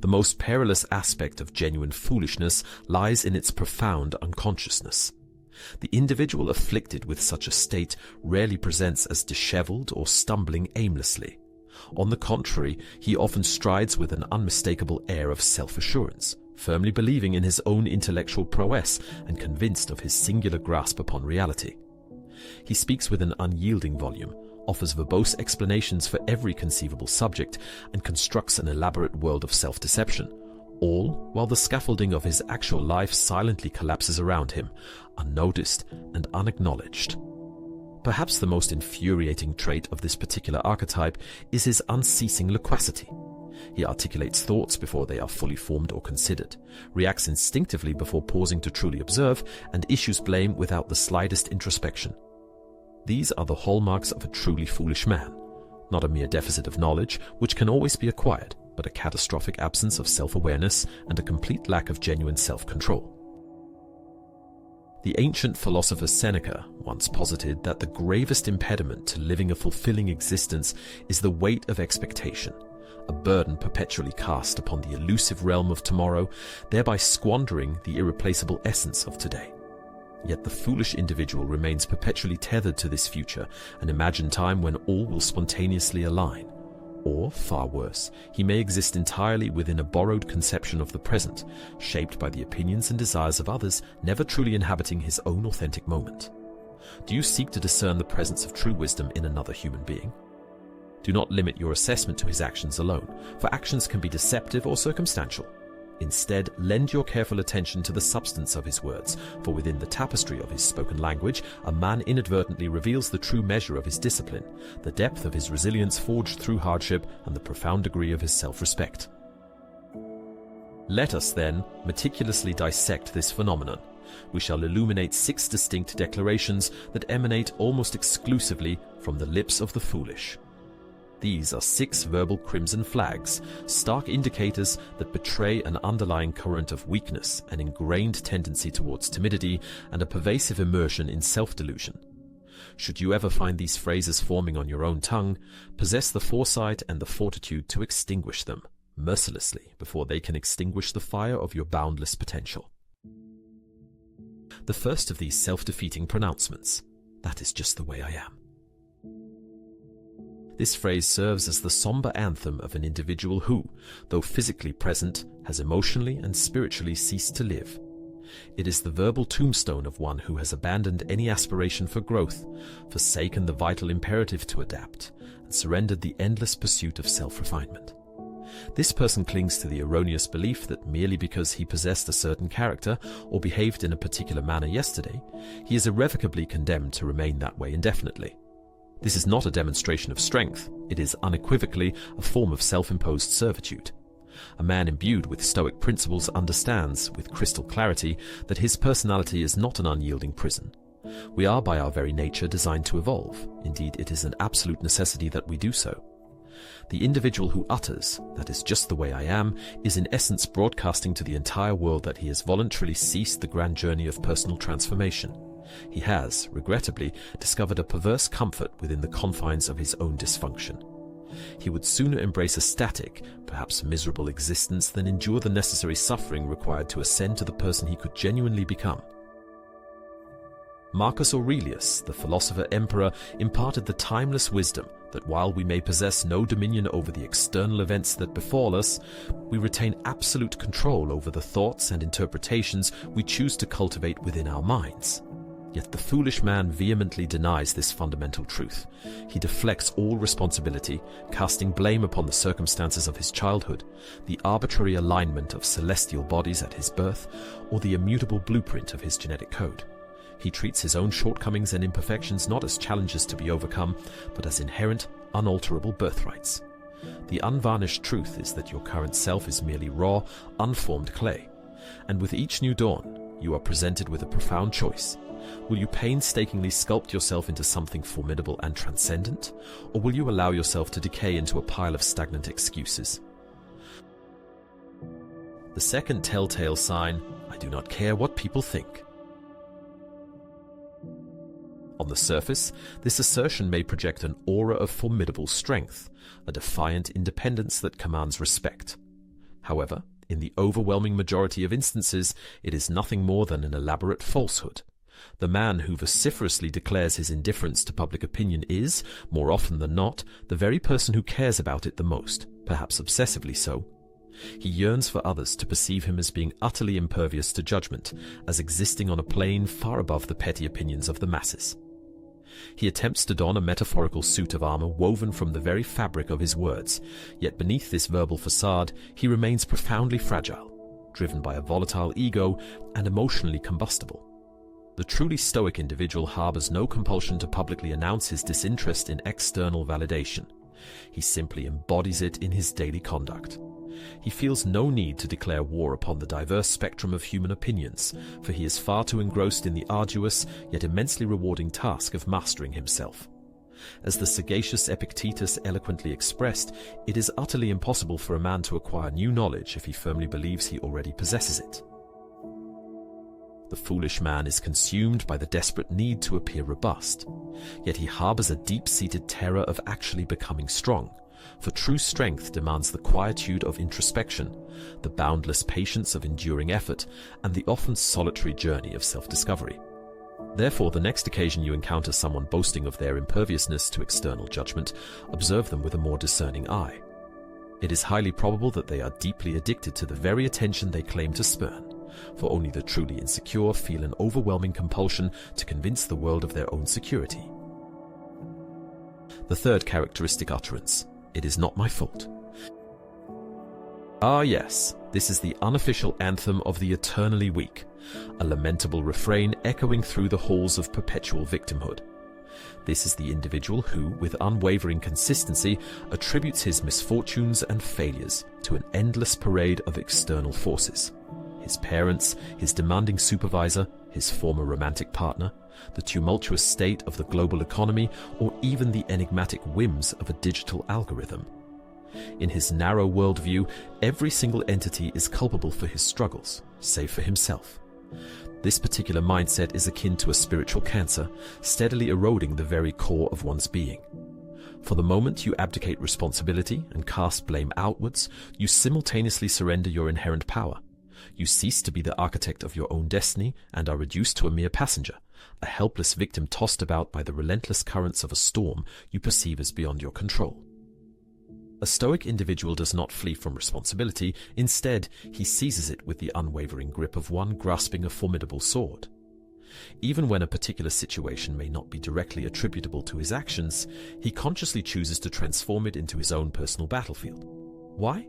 The most perilous aspect of genuine foolishness lies in its profound unconsciousness. The individual afflicted with such a state rarely presents as disheveled or stumbling aimlessly. On the contrary, he often strides with an unmistakable air of self-assurance, firmly believing in his own intellectual prowess and convinced of his singular grasp upon reality. He speaks with an unyielding volume, offers verbose explanations for every conceivable subject, and constructs an elaborate world of self-deception, all while the scaffolding of his actual life silently collapses around him, unnoticed and unacknowledged. Perhaps the most infuriating trait of this particular archetype is his unceasing loquacity. He articulates thoughts before they are fully formed or considered, reacts instinctively before pausing to truly observe, and issues blame without the slightest introspection. These are the hallmarks of a truly foolish man, not a mere deficit of knowledge, which can always be acquired, but a catastrophic absence of self-awareness and a complete lack of genuine self-control. The ancient philosopher Seneca once posited that the gravest impediment to living a fulfilling existence is the weight of expectation, a burden perpetually cast upon the elusive realm of tomorrow, thereby squandering the irreplaceable essence of today. Yet the foolish individual remains perpetually tethered to this future, an imagined time when all will spontaneously align. Or, far worse, he may exist entirely within a borrowed conception of the present, shaped by the opinions and desires of others, never truly inhabiting his own authentic moment. Do you seek to discern the presence of true wisdom in another human being? Do not limit your assessment to his actions alone, for actions can be deceptive or circumstantial. Instead, lend your careful attention to the substance of his words, for within the tapestry of his spoken language, a man inadvertently reveals the true measure of his discipline, the depth of his resilience forged through hardship, and the profound degree of his self-respect. Let us, then, meticulously dissect this phenomenon. We shall illuminate 6 distinct declarations that emanate almost exclusively from the lips of the foolish. These are 6 verbal crimson flags, stark indicators that betray an underlying current of weakness, an ingrained tendency towards timidity, and a pervasive immersion in self-delusion. Should you ever find these phrases forming on your own tongue, possess the foresight and the fortitude to extinguish them, mercilessly, before they can extinguish the fire of your boundless potential. The first of these self-defeating pronouncements: that is just the way I am. This phrase serves as the somber anthem of an individual who, though physically present, has emotionally and spiritually ceased to live. It is the verbal tombstone of one who has abandoned any aspiration for growth, forsaken the vital imperative to adapt, and surrendered the endless pursuit of self-refinement. This person clings to the erroneous belief that merely because he possessed a certain character or behaved in a particular manner yesterday, he is irrevocably condemned to remain that way indefinitely. This is not a demonstration of strength, it is unequivocally a form of self-imposed servitude. A man imbued with Stoic principles understands, with crystal clarity, that his personality is not an unyielding prison. We are by our very nature designed to evolve. Indeed, it is an absolute necessity that we do so. The individual who utters, "that is just the way I am," is in essence broadcasting to the entire world that he has voluntarily ceased the grand journey of personal transformation. He has, regrettably, discovered a perverse comfort within the confines of his own dysfunction. He would sooner embrace a static, perhaps miserable existence than endure the necessary suffering required to ascend to the person he could genuinely become. Marcus Aurelius, the philosopher-emperor, imparted the timeless wisdom that while we may possess no dominion over the external events that befall us, we retain absolute control over the thoughts and interpretations we choose to cultivate within our minds. Yet the foolish man vehemently denies this fundamental truth. He deflects all responsibility, casting blame upon the circumstances of his childhood, the arbitrary alignment of celestial bodies at his birth, or the immutable blueprint of his genetic code. He treats his own shortcomings and imperfections not as challenges to be overcome, but as inherent, unalterable birthrights. The unvarnished truth is that your current self is merely raw, unformed clay, and with each new dawn, you are presented with a profound choice. Will you painstakingly sculpt yourself into something formidable and transcendent, or will you allow yourself to decay into a pile of stagnant excuses? The second telltale sign: I do not care what people think. On the surface, this assertion may project an aura of formidable strength, a defiant independence that commands respect. However, in the overwhelming majority of instances, it is nothing more than an elaborate falsehood. The man who vociferously declares his indifference to public opinion is, more often than not, the very person who cares about it the most, perhaps obsessively so. He yearns for others to perceive him as being utterly impervious to judgment, as existing on a plane far above the petty opinions of the masses. He attempts to don a metaphorical suit of armor woven from the very fabric of his words, yet beneath this verbal facade he remains profoundly fragile, driven by a volatile ego and emotionally combustible. The truly stoic individual harbors no compulsion to publicly announce his disinterest in external validation. He simply embodies it in his daily conduct. He feels no need to declare war upon the diverse spectrum of human opinions, for he is far too engrossed in the arduous yet immensely rewarding task of mastering himself. As the sagacious Epictetus eloquently expressed, it is utterly impossible for a man to acquire new knowledge if he firmly believes he already possesses it. The foolish man is consumed by the desperate need to appear robust, yet he harbors a deep-seated terror of actually becoming strong, for true strength demands the quietude of introspection, the boundless patience of enduring effort, and the often solitary journey of self-discovery. Therefore, the next occasion you encounter someone boasting of their imperviousness to external judgment, observe them with a more discerning eye. It is highly probable that they are deeply addicted to the very attention they claim to spurn, for only the truly insecure feel an overwhelming compulsion to convince the world of their own security. The third characteristic utterance: "It is not my fault." Ah yes, this is the unofficial anthem of the eternally weak, a lamentable refrain echoing through the halls of perpetual victimhood. This is the individual who, with unwavering consistency, attributes his misfortunes and failures to an endless parade of external forces. His parents, his demanding supervisor, his former romantic partner, the tumultuous state of the global economy, or even the enigmatic whims of a digital algorithm. In his narrow worldview, every single entity is culpable for his struggles, save for himself. This particular mindset is akin to a spiritual cancer, steadily eroding the very core of one's being. For the moment you abdicate responsibility and cast blame outwards, you simultaneously surrender your inherent power. You cease to be the architect of your own destiny and are reduced to a mere passenger, a helpless victim tossed about by the relentless currents of a storm you perceive as beyond your control. A stoic individual does not flee from responsibility. Instead, he seizes it with the unwavering grip of one grasping a formidable sword. Even when a particular situation may not be directly attributable to his actions, he consciously chooses to transform it into his own personal battlefield. Why?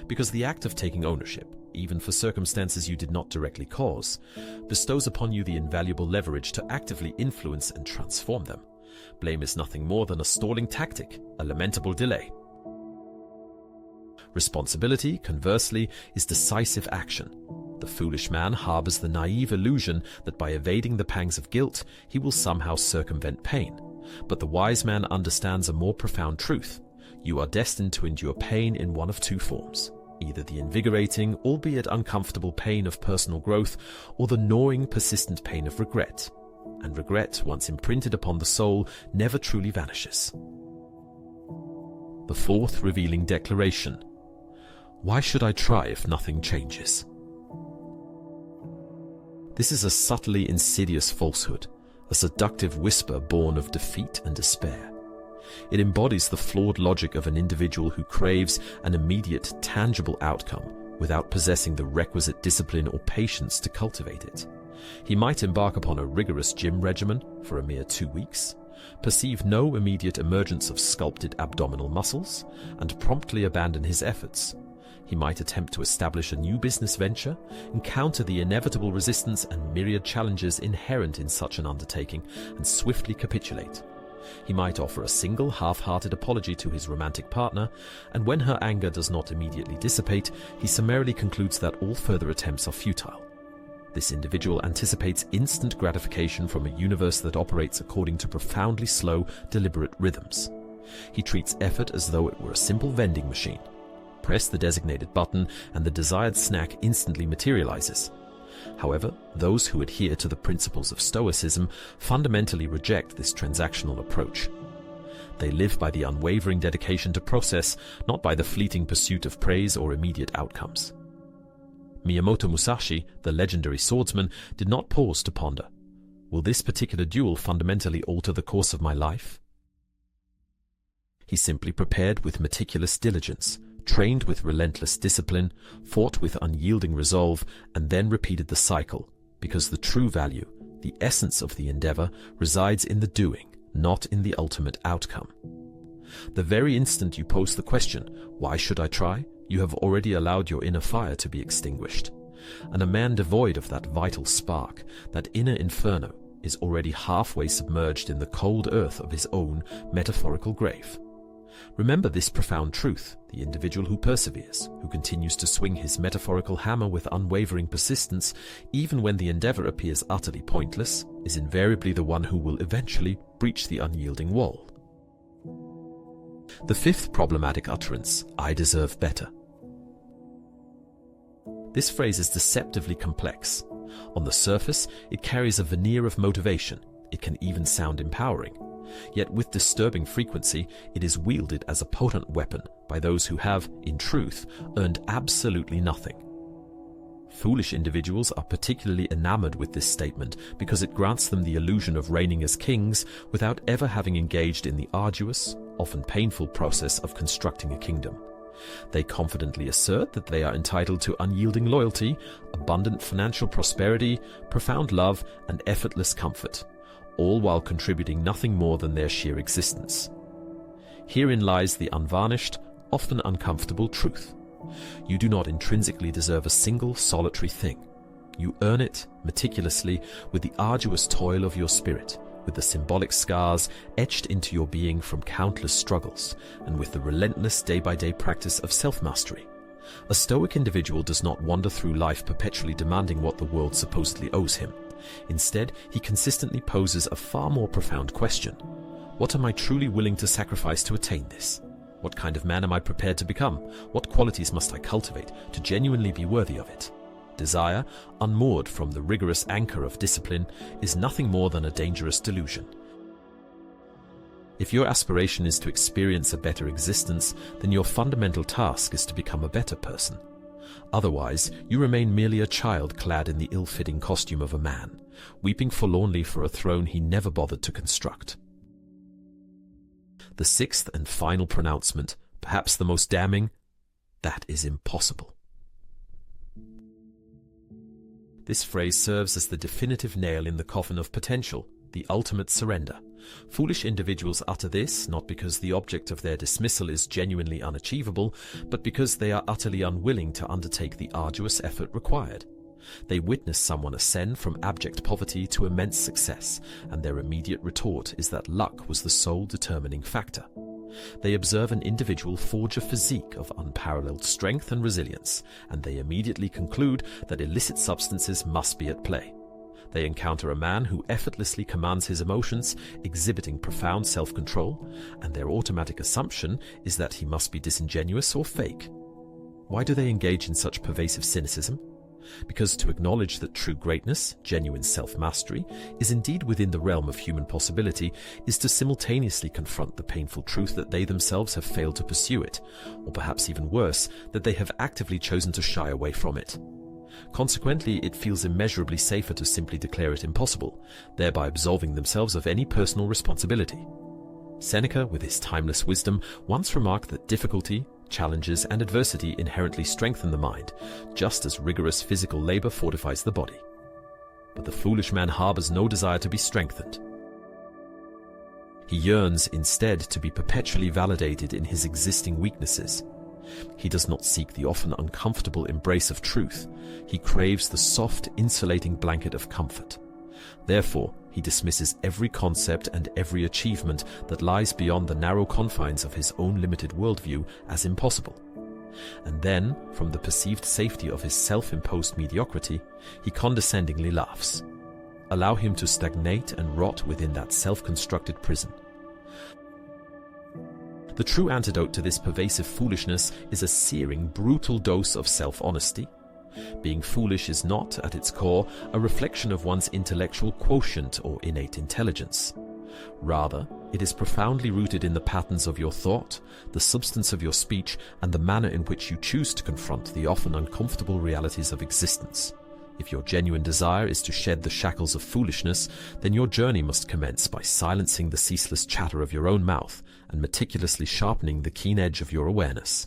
Because the act of taking ownership, even for circumstances you did not directly cause, bestows upon you the invaluable leverage to actively influence and transform them. Blame is nothing more than a stalling tactic, a lamentable delay. Responsibility, conversely, is decisive action. The foolish man harbors the naive illusion that by evading the pangs of guilt, he will somehow circumvent pain. But the wise man understands a more profound truth. You are destined to endure pain in one of two forms: either the invigorating, albeit uncomfortable pain of personal growth, or the gnawing, persistent pain of regret. And regret, once imprinted upon the soul, never truly vanishes. The fourth revealing declaration: why should I try if nothing changes? This is a subtly insidious falsehood, a seductive whisper born of defeat and despair. It embodies the flawed logic of an individual who craves an immediate, tangible outcome without possessing the requisite discipline or patience to cultivate it. He might embark upon a rigorous gym regimen for a mere 2 weeks, perceive no immediate emergence of sculpted abdominal muscles, and promptly abandon his efforts. He might attempt to establish a new business venture, encounter the inevitable resistance and myriad challenges inherent in such an undertaking, and swiftly capitulate. He might offer a single half-hearted apology to his romantic partner, and when her anger does not immediately dissipate, he summarily concludes that all further attempts are futile. This individual anticipates instant gratification from a universe that operates according to profoundly slow, deliberate rhythms. He treats effort as though it were a simple vending machine. Press the designated button and the desired snack instantly materializes. However, those who adhere to the principles of Stoicism fundamentally reject this transactional approach. They live by the unwavering dedication to process, not by the fleeting pursuit of praise or immediate outcomes. Miyamoto Musashi, the legendary swordsman, did not pause to ponder, will this particular duel fundamentally alter the course of my life? He simply prepared with meticulous diligence, trained with relentless discipline, fought with unyielding resolve, and then repeated the cycle, because the true value, the essence of the endeavor, resides in the doing, not in the ultimate outcome. The very instant you pose the question, "Why should I try?" you have already allowed your inner fire to be extinguished. And a man devoid of that vital spark, that inner inferno, is already halfway submerged in the cold earth of his own metaphorical grave. Remember this profound truth: the individual who perseveres, who continues to swing his metaphorical hammer with unwavering persistence, even when the endeavor appears utterly pointless, is invariably the one who will eventually breach the unyielding wall. The fifth problematic utterance, "I deserve better." This phrase is deceptively complex. On the surface, it carries a veneer of motivation. It can even sound empowering. Yet with disturbing frequency, it is wielded as a potent weapon by those who have, in truth, earned absolutely nothing. Foolish individuals are particularly enamored with this statement because it grants them the illusion of reigning as kings without ever having engaged in the arduous, often painful process of constructing a kingdom. They confidently assert that they are entitled to unyielding loyalty, abundant financial prosperity, profound love, and effortless comfort, all while contributing nothing more than their sheer existence. Herein lies the unvarnished, often uncomfortable truth. You do not intrinsically deserve a single solitary thing. You earn it meticulously with the arduous toil of your spirit, with the symbolic scars etched into your being from countless struggles, and with the relentless day-by-day practice of self-mastery. A Stoic individual does not wander through life perpetually demanding what the world supposedly owes him. Instead, he consistently poses a far more profound question. What am I truly willing to sacrifice to attain this? What kind of man am I prepared to become? What qualities must I cultivate to genuinely be worthy of it? Desire, unmoored from the rigorous anchor of discipline, is nothing more than a dangerous delusion. If your aspiration is to experience a better existence, then your fundamental task is to become a better person. Otherwise, you remain merely a child clad in the ill-fitting costume of a man, weeping forlornly for a throne he never bothered to construct. The sixth and final pronouncement, perhaps the most damning, that is impossible. This phrase serves as the definitive nail in the coffin of potential, the ultimate surrender. Foolish individuals utter this not because the object of their dismissal is genuinely unachievable, but because they are utterly unwilling to undertake the arduous effort required. They witness someone ascend from abject poverty to immense success, and their immediate retort is that luck was the sole determining factor. They observe an individual forge a physique of unparalleled strength and resilience, and they immediately conclude that illicit substances must be at play. They encounter a man who effortlessly commands his emotions, exhibiting profound self-control, and their automatic assumption is that he must be disingenuous or fake. Why do they engage in such pervasive cynicism? Because to acknowledge that true greatness, genuine self-mastery, is indeed within the realm of human possibility is to simultaneously confront the painful truth that they themselves have failed to pursue it, or perhaps even worse, that they have actively chosen to shy away from it. Consequently, it feels immeasurably safer to simply declare it impossible, thereby absolving themselves of any personal responsibility. Seneca, with his timeless wisdom, once remarked that difficulty, challenges, and adversity inherently strengthen the mind, just as rigorous physical labor fortifies the body. But the foolish man harbors no desire to be strengthened. He yearns instead to be perpetually validated in his existing weaknesses. He does not seek the often uncomfortable embrace of truth. He craves the soft, insulating blanket of comfort. Therefore, he dismisses every concept and every achievement that lies beyond the narrow confines of his own limited worldview as impossible. And then, from the perceived safety of his self-imposed mediocrity, he condescendingly laughs. Allow him to stagnate and rot within that self-constructed prison. The true antidote to this pervasive foolishness is a searing, brutal dose of self-honesty. Being foolish is not, at its core, a reflection of one's intellectual quotient or innate intelligence. Rather, it is profoundly rooted in the patterns of your thought, the substance of your speech, and the manner in which you choose to confront the often uncomfortable realities of existence. If your genuine desire is to shed the shackles of foolishness, then your journey must commence by silencing the ceaseless chatter of your own mouth and meticulously sharpening the keen edge of your awareness.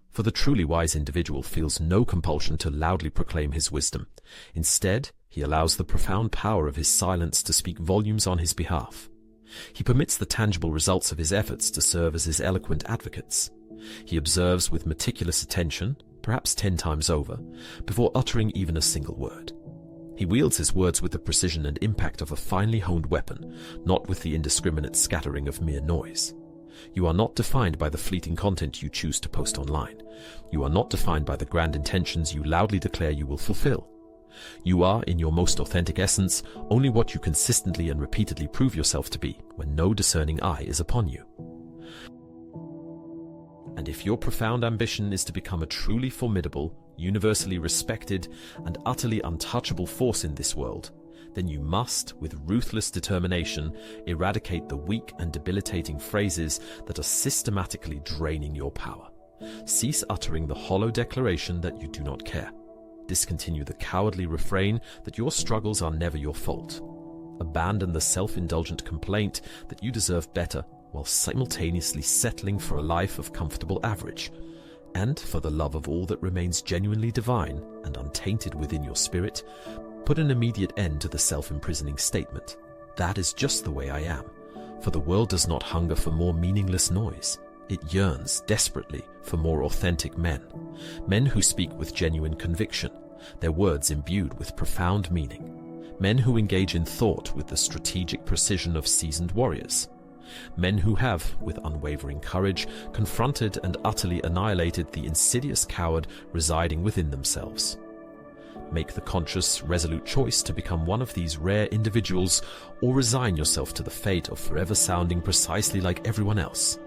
For the truly wise individual feels no compulsion to loudly proclaim his wisdom. Instead, he allows the profound power of his silence to speak volumes on his behalf. He permits the tangible results of his efforts to serve as his eloquent advocates. He observes with meticulous attention, perhaps 10 times over, before uttering even a single word. He wields his words with the precision and impact of a finely honed weapon, not with the indiscriminate scattering of mere noise. You are not defined by the fleeting content you choose to post online. You are not defined by the grand intentions you loudly declare you will fulfill. You are, in your most authentic essence, only what you consistently and repeatedly prove yourself to be when no discerning eye is upon you. And if your profound ambition is to become a truly formidable, universally respected, and utterly untouchable force in this world, then you must, with ruthless determination, eradicate the weak and debilitating phrases that are systematically draining your power. Cease uttering the hollow declaration that you do not care. Discontinue the cowardly refrain that your struggles are never your fault. Abandon the self-indulgent complaint that you deserve better, while simultaneously settling for a life of comfortable average. And for the love of all that remains genuinely divine and untainted within your spirit, put an immediate end to the self-imprisoning statement, "That is just the way I am," for the world does not hunger for more meaningless noise. It yearns desperately for more authentic men who speak with genuine conviction, their words imbued with profound meaning, men who engage in thought with the strategic precision of seasoned warriors, men who have, with unwavering courage, confronted and utterly annihilated the insidious coward residing within themselves. Make the conscious, resolute choice to become one of these rare individuals, or resign yourself to the fate of forever sounding precisely like everyone else.